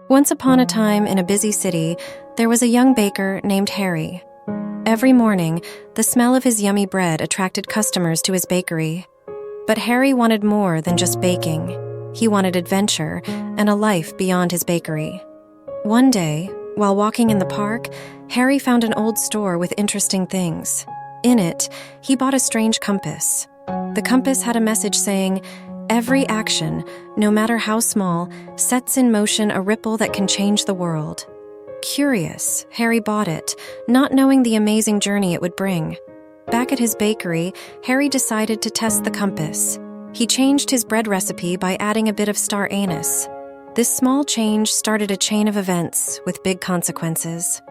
Once upon a time, in a busy city, there was a young baker named Harry. Every morning, the smell of his yummy bread attracted customers to his bakery. But Harry wanted more than just baking. He wanted adventure and a life beyond his bakery. One day, while walking in the park, Harry found an old store with interesting things. In it, he bought a strange compass. The compass had a message saying, "Every action, no matter how small, sets in motion a ripple that can change the world." Curious, Harry bought it, not knowing the amazing journey it would bring. Back at his bakery, Harry decided to test the compass. He changed his bread recipe by adding a bit of star anise. This small change started a chain of events with big consequences.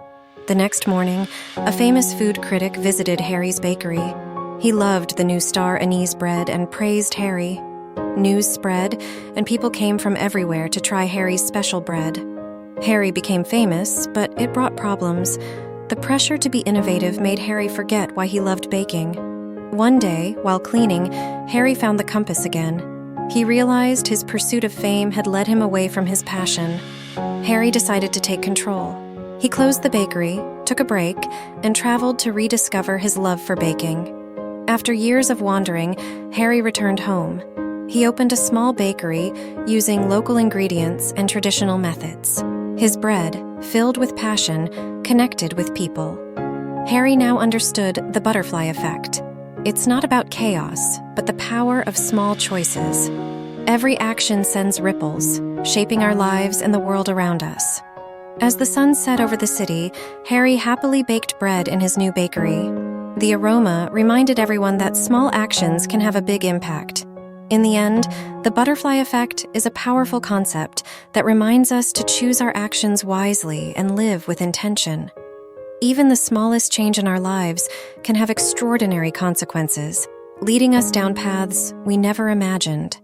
The next morning, a famous food critic visited Harry's bakery. He loved the new star anise bread and praised Harry. News spread, and people came from everywhere to try Harry's special bread. Harry became famous, but it brought problems. The pressure to be innovative made Harry forget why he loved baking. One day, while cleaning, Harry found the compass again. He realized his pursuit of fame had led him away from his passion. Harry decided to take control. He closed the bakery, took a break, and traveled to rediscover his love for baking. After years of wandering, Harry returned home. He opened a small bakery using local ingredients and traditional methods. His bread, filled with passion, connected with people. Harry now understood the butterfly effect. It's not about chaos, but the power of small choices. Every action sends ripples, shaping our lives and the world around us. As the sun set over the city, Harry happily baked bread in his new bakery. The aroma reminded everyone that small actions can have a big impact. In the end, the butterfly effect is a powerful concept that reminds us to choose our actions wisely and live with intention. Even the smallest change in our lives can have extraordinary consequences, leading us down paths we never imagined.